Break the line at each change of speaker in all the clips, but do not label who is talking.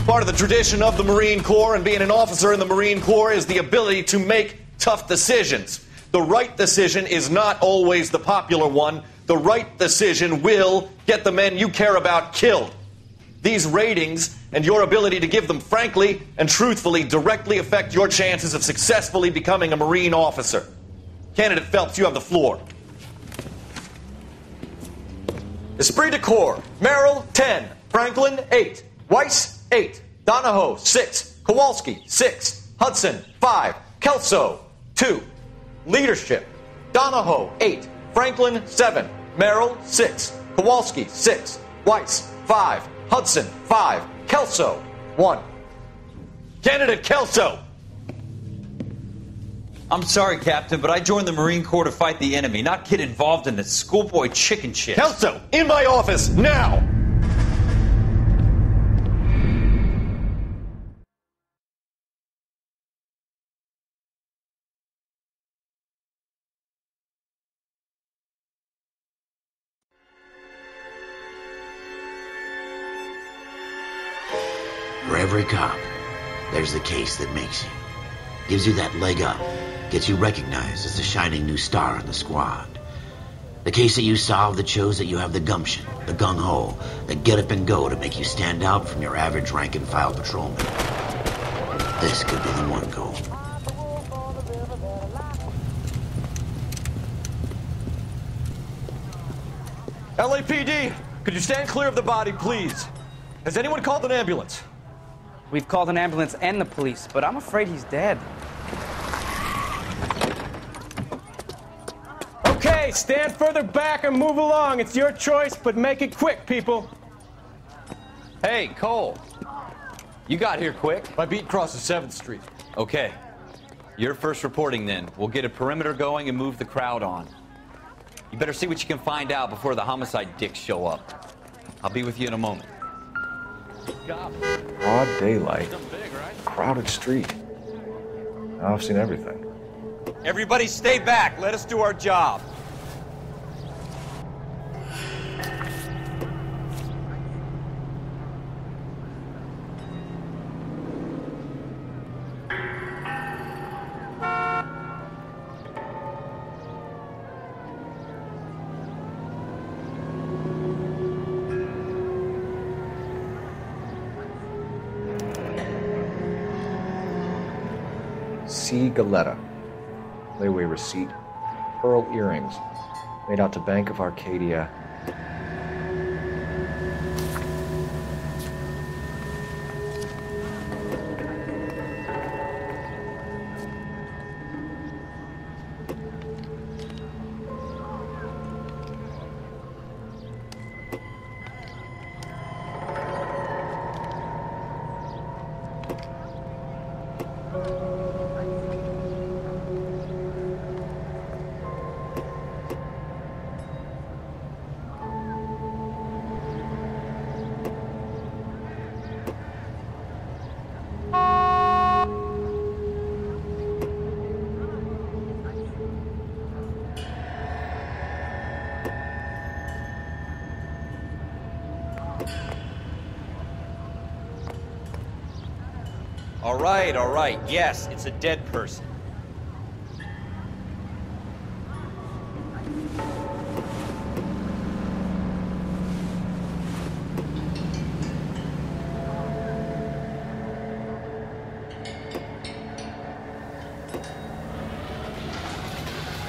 Part of the tradition of the Marine Corps and being an officer in the Marine Corps is the ability to make tough decisions. The right decision is not always the popular one. The right decision will get the men you care about killed. These ratings and your ability to give them frankly and truthfully directly affect your chances of successfully becoming a Marine officer. Candidate Phelps, you have the floor. Esprit de Corps, Merrill, 10. Franklin, 8. Weiss, 8. Donahoe, 6. Kowalski, 6. Hudson, 5. Kelso, 2. Leadership, Donahoe, 8. Franklin, 7. Merrill, 6. Kowalski, 6. Weiss, 5. Hudson, 5. Kelso, 1. Candidate Kelso.
I'm sorry, Captain, but I joined the Marine Corps to fight the enemy, not get involved in this schoolboy chicken shit.
Kelso, in my office, now!
For every cop, there's the case that makes you. Gives you that leg up. Gets you recognized as the shining new star in the squad. The case that you solve that shows that you have the gumption, the gung-ho, the get up and go to make you stand out from your average rank-and-file patrolman. This could be the one goal.
LAPD, could you stand clear of the body, please? Has anyone called an ambulance?
We've called an ambulance and the police, but I'm afraid he's dead.
Okay, stand further back and move along. It's your choice, but make it quick, people.
Hey, Cole. You got here quick.
My beat crosses 7th Street.
Okay. You're first reporting then. We'll get a perimeter going and move the crowd on. You better see what you can find out before the homicide dicks show up. I'll be with you in a moment.
Broad daylight, crowded street. Now I've seen everything.
Everybody stay back. Let us do our job.
C. Galetta. Layaway receipt. Pearl earrings. Made out to Bank of Arcadia.
All right. Yes, it's a dead person.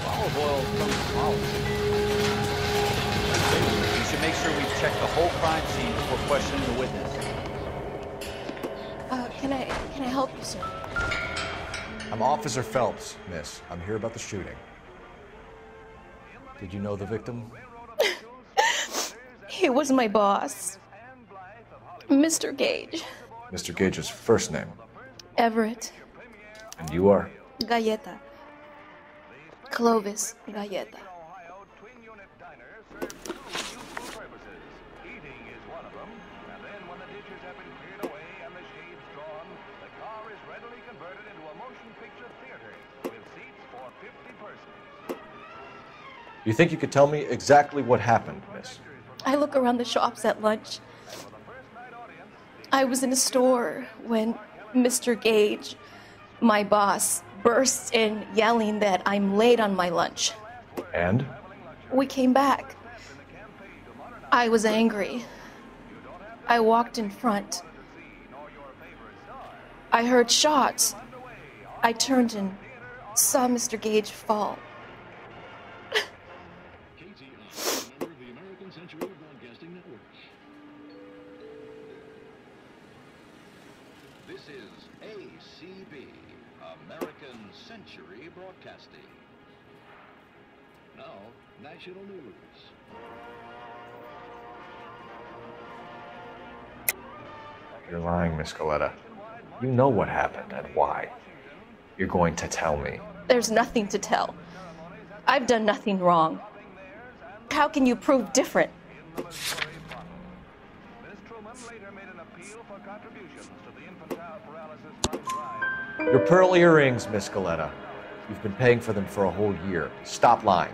Olive oil comes from olives. You should make sure we've checked the whole crime scene before questioning the witness.
Can I help you, sir?
I'm Officer Phelps, miss. I'm here about the shooting. Did you know the victim?
He was my boss, Mr. Gage.
Mr. Gage's first name.
Everett.
And you are?
Galleta. Clovis Galleta.
You think you could tell me exactly what happened, miss?
I look around the shops at lunch. I was in a store when Mr. Gage, my boss, bursts in yelling that I'm late on my lunch.
And?
We came back. I was angry. I walked in front. I heard shots. I turned and saw Mr. Gage fall.
This is ACB, American Century Broadcasting. Now, national news.
You're lying, Miss Coletta. You know what happened and why. You're going to tell me.
There's nothing to tell. I've done nothing wrong. How can you prove different?
Your pearl earrings, Miss Coletta. You've been paying for them for a whole year. Stop lying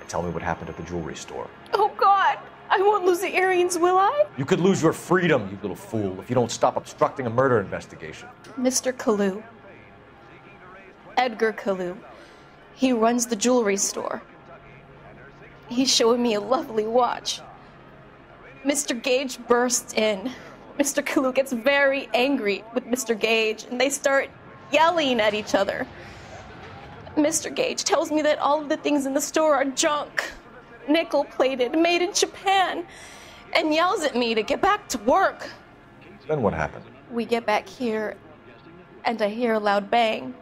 and tell me what happened at the jewelry store.
Oh, God! I won't lose the earrings, will I?
You could lose your freedom, you little fool, if you don't stop obstructing a murder investigation.
Mr. Kalu. Edgar Kalu. He runs the jewelry store. He's showing me a lovely watch. Mr. Gage bursts in. Mr. Kalu gets very angry with Mr. Gage, and they start yelling at each other. Mr. Gage tells me that all of the things in the store are junk, nickel-plated, made in Japan, and yells at me to get back to work.
Then what happened?
We get back here, and I hear a loud bang.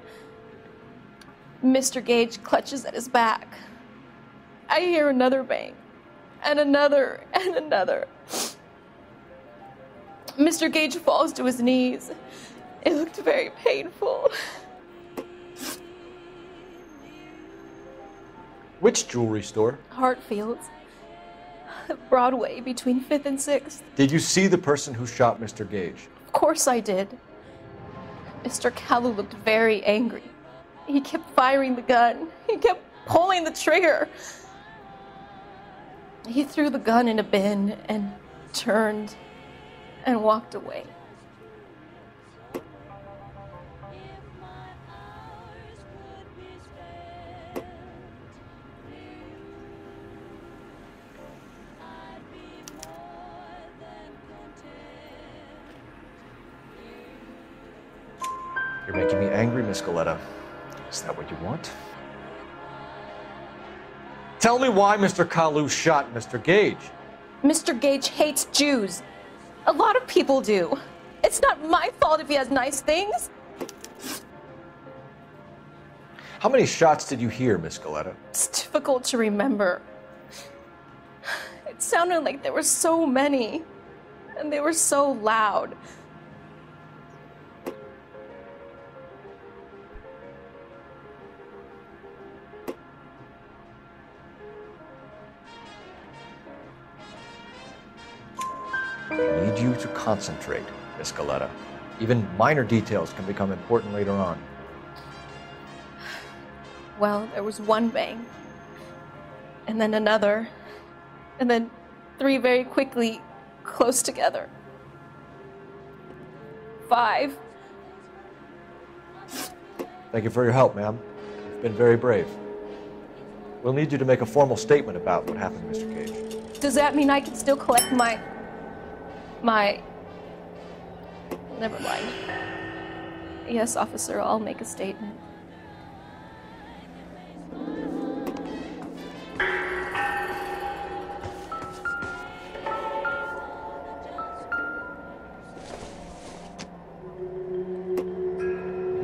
Mr. Gage clutches at his back. I hear another bang, and another, and another. Mr. Gage falls to his knees. It looked very painful.
Which jewelry store?
Hartfield's. Broadway, between 5th and 6th.
Did you see the person who shot Mr. Gage?
Of course I did. Mr. Kalu looked very angry. He kept firing the gun. He kept pulling the trigger. He threw the gun in a bin and turned and walked away.
You're making me angry, Miss Coletta. Is that what you want? Tell me why Mr. Kalu shot Mr. Gage.
Mr. Gage hates Jews. A lot of people do. It's not my fault if he has nice things.
How many shots did you hear, Miss Coletta?
It's difficult to remember. It sounded like there were so many, and they were so loud.
I need you to concentrate, Miss Coletta. Even minor details can become important later on.
Well, there was one bang, and then another, and then 3 very quickly, close together. 5.
Thank you for your help, ma'am. You've been very brave. We'll need you to make a formal statement about what happened to Mr. Gage.
Does that mean I can still collect my... Never mind. Yes, officer, I'll make a statement.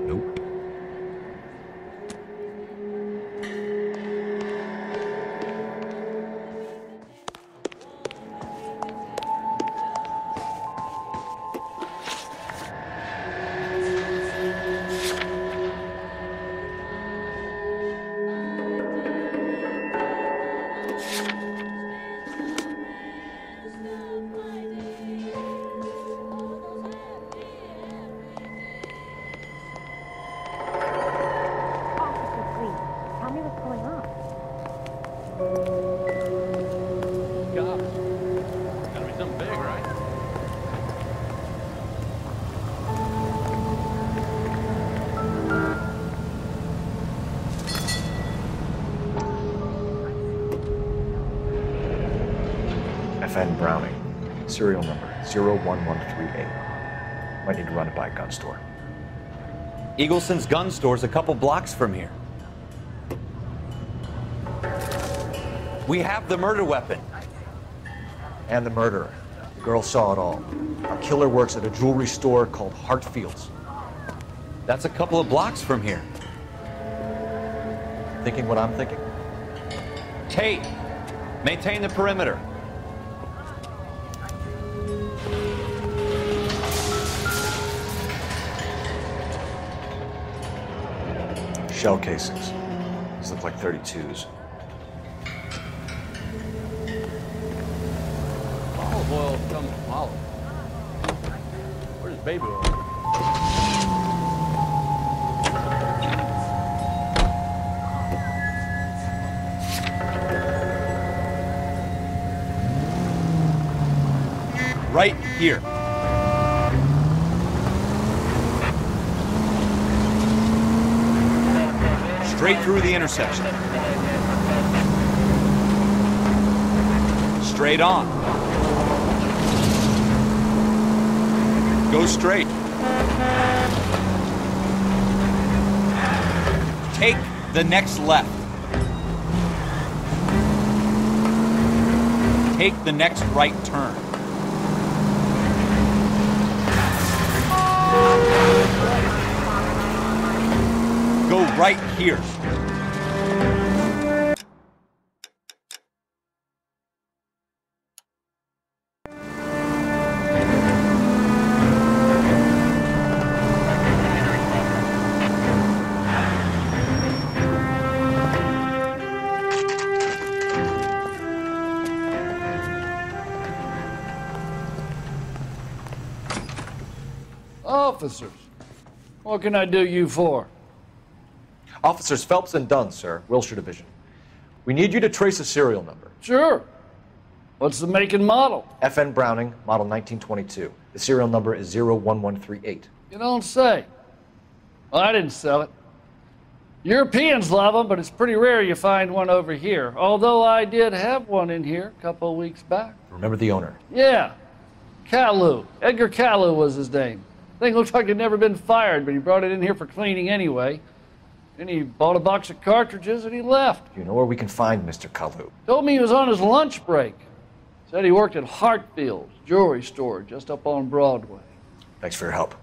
Nope. FN Browning. Serial number 01138. Might need to run it by a gun store.
Eagleson's gun store's a couple blocks from here. We have the murder weapon.
And the murderer. The girl saw it all. Our killer works at a jewelry store called Hartfield's.
That's a couple of blocks from here.
Thinking what I'm thinking?
Tate, maintain the perimeter.
Shell casings. These look like 32s.
Olive oil comes from olive. Where's baby oil?
Right here. Straight through the intersection. Straight on. Go straight. Take the next left. Take the next right turn. Go right here.
Officers, what can I do you for?
Officers Phelps and Dunn, sir, Wilshire Division. We need you to trace a serial number.
Sure. What's the make and model?
FN Browning, model 1922. The serial number is 01138.
You don't say. Well, I didn't sell it. Europeans love them, but it's pretty rare you find one over here. Although I did have one in here a couple of weeks back.
Remember the owner?
Yeah. Caillou. Edgar Caillou was his name. Thing looks like he'd never been fired, but he brought it in here for cleaning anyway. Then he bought a box of cartridges and he left.
Do you know where we can find Mr. Kalu?
Told me he was on his lunch break. Said he worked at Hartfield's jewelry store just up on Broadway.
Thanks for your help.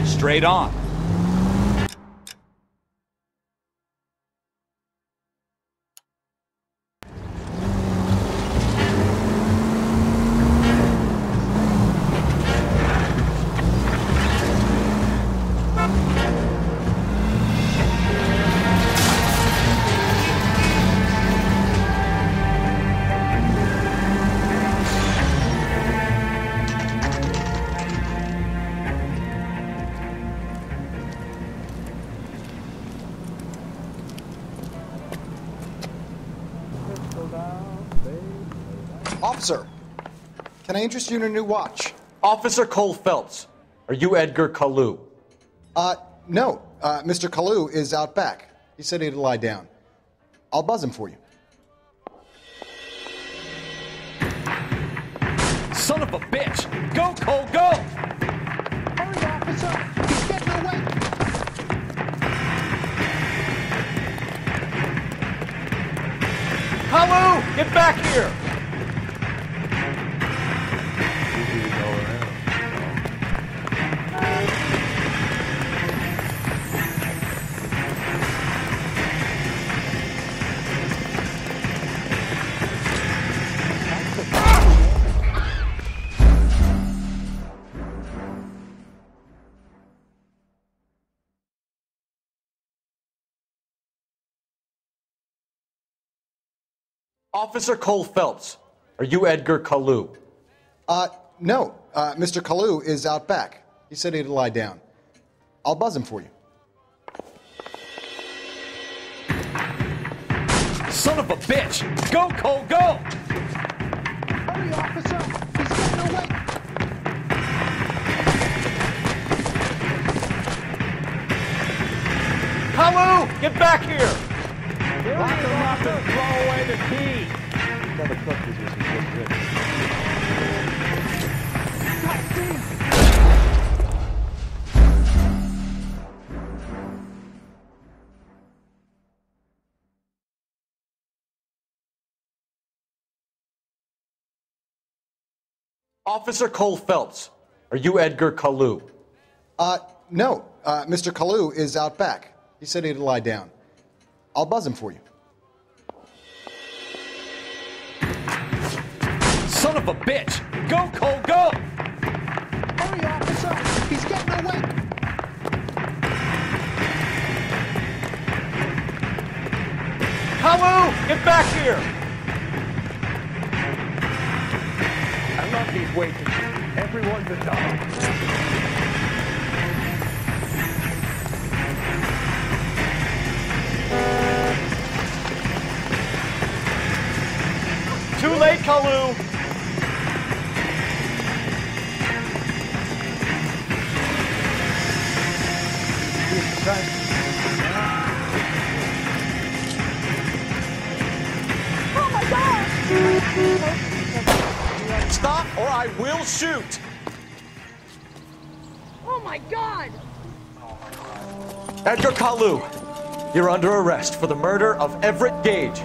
Straight on.
Officer, can I interest you in a new watch?
Officer Cole Phelps, are you Edgar Kalu?
No. Mr. Kalu is out back. He said he'd lie down. I'll buzz him for you.
Son of a bitch! Go, Cole, go!
Hurry, officer! He's getting away!
Kalu, get back here!
Officer Cole Phelps, are you Edgar Kalu?
No. Mr. Kalu is out back. He said he'd lie down. I'll buzz him for you.
Son of a bitch! Go, Cole, go!
Hurry, officer! He's getting away!
Kalu, get back here!
Lock him up and throw away the key.
Officer Cole Phelps, are you Edgar Kalu?
No. Mr. Kalu is out back. He said he'd lie down. I'll buzz him for you.
Son of a bitch! Go, Cole, go!
Hurry, officer! He's getting away!
Kalu, get back here!
I love these waitresses. Everyone's a dog.
Too late, Kalu!
Oh my God!
Stop or I will shoot!
Oh my God!
Edgar Kalu, you're under arrest for the murder of Everett Gage.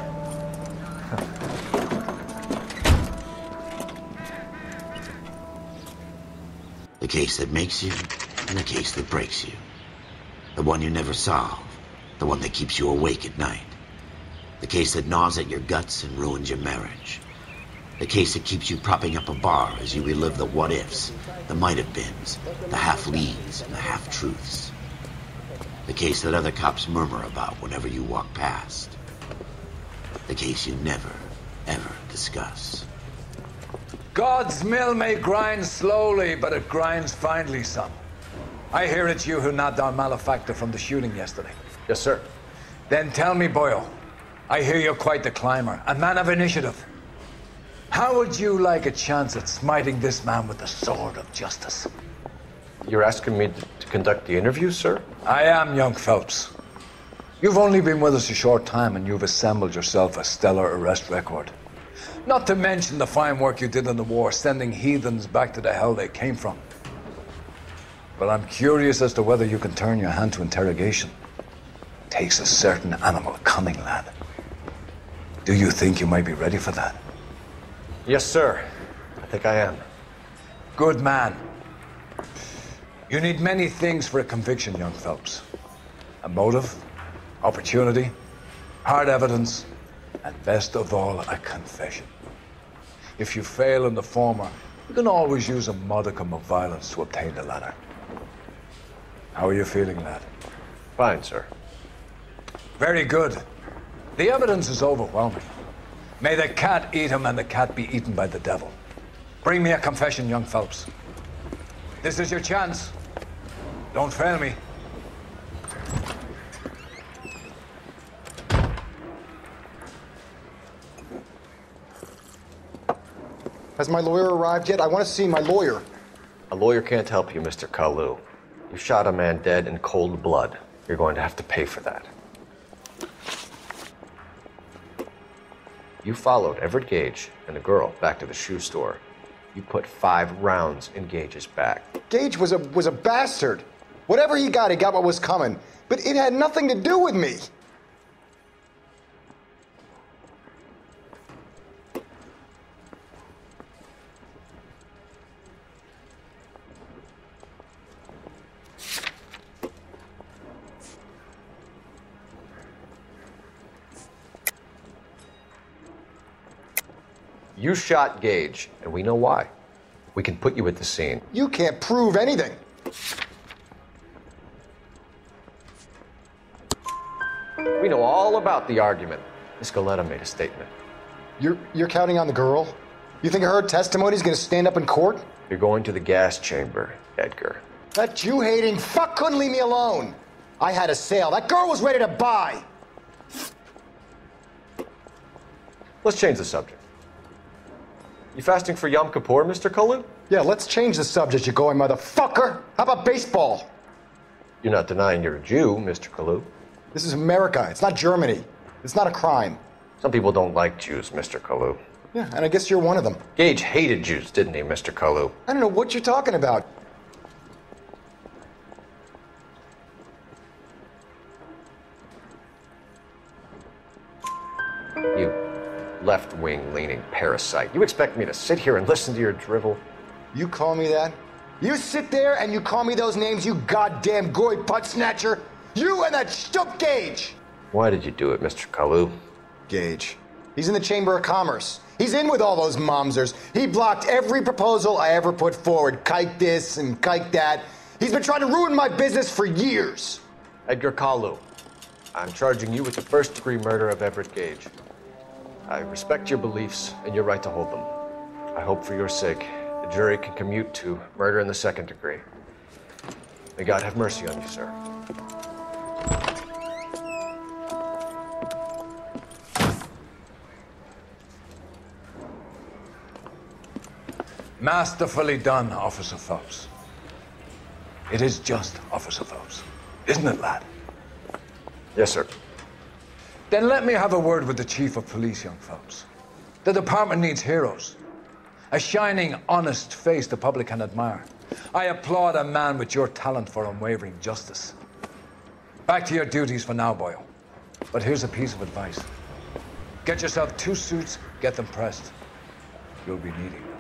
The case that makes you and the case that breaks you. The one you never solve. The one that keeps you awake at night. The case that gnaws at your guts and ruins your marriage. The case that keeps you propping up a bar as you relive the what-ifs, the might-have-beens, the half-leads, and the half-truths. The case that other cops murmur about whenever you walk past. The case you never, ever discuss.
God's mill may grind slowly, but it grinds finely, son. I hear it's you who knocked down Malefactor from the shooting yesterday.
Yes, sir.
Then tell me, Boyle, I hear you're quite the climber, a man of initiative. How would you like a chance at smiting this man with the sword of justice?
You're asking me to conduct the interview, sir?
I am, young Phelps. You've only been with us a short time and you've assembled yourself a stellar arrest record. Not to mention the fine work you did in the war, sending heathens back to the hell they came from. But I'm curious as to whether you can turn your hand to interrogation. Takes a certain animal cunning, lad. Do you think you might be ready for that?
Yes, sir. I think I am.
Good man. You need many things for a conviction, young Phelps. A motive, opportunity, hard evidence, and best of all, a confession. If you fail in the former, you can always use a modicum of violence to obtain the latter. How are you feeling, lad?
Fine, sir.
Very good. The evidence is overwhelming. May the cat eat him and the cat be eaten by the devil. Bring me a confession, young Phelps. This is your chance. Don't fail me.
Has my lawyer arrived yet? I want to see my lawyer.
A lawyer can't help you, Mr. Kalu. You shot a man dead in cold blood. You're going to have to pay for that. You followed Everett Gage and the girl back to the shoe store. You put 5 rounds in Gage's back.
Gage was a bastard. Whatever he got what was coming. But it had nothing to do with me.
You shot Gage, and we know why. We can put you at the scene.
You can't prove anything.
We know all about the argument. Miss Galetta made a statement.
You're counting on the girl? You think her testimony is going to stand up in court?
You're going to the gas chamber, Edgar.
That Jew-hating fuck couldn't leave me alone. I had a sale. That girl was ready to buy.
Let's change the subject. You fasting for Yom Kippur, Mr. Kalu?
Yeah, let's change the subject, you going motherfucker. How about baseball?
You're not denying you're a Jew, Mr. Kalu.
This is America. It's not Germany. It's not a crime.
Some people don't like Jews, Mr. Kalu.
Yeah, and I guess you're one of them.
Gage hated Jews, didn't he, Mr. Kalu?
I don't know what you're talking about.
You left-wing leaning parasite. You expect me to sit here and listen to your drivel?
You call me that? You sit there and you call me those names, you goddamn goy butt snatcher? You and that stup Gage!
Why did you do it, Mr. Kalu?
Gage. He's in the Chamber of Commerce. He's in with all those momsers. He blocked every proposal I ever put forward. Kike this and kike that. He's been trying to ruin my business for years.
Edgar Kalu, I'm charging you with the first-degree murder of Everett Gage. I respect your beliefs and your right to hold them. I hope for your sake the jury can commute to murder in the second degree. May God have mercy on you, sir.
Masterfully done, Officer Phelps. It is just Officer Phelps, isn't it, lad?
Yes, sir.
Then let me have a word with the Chief of Police, young Phelps. The department needs heroes. A shining, honest face the public can admire. I applaud a man with your talent for unwavering justice. Back to your duties for now, Boyle. But here's a piece of advice. Get yourself 2 suits, get them pressed. You'll be needing them.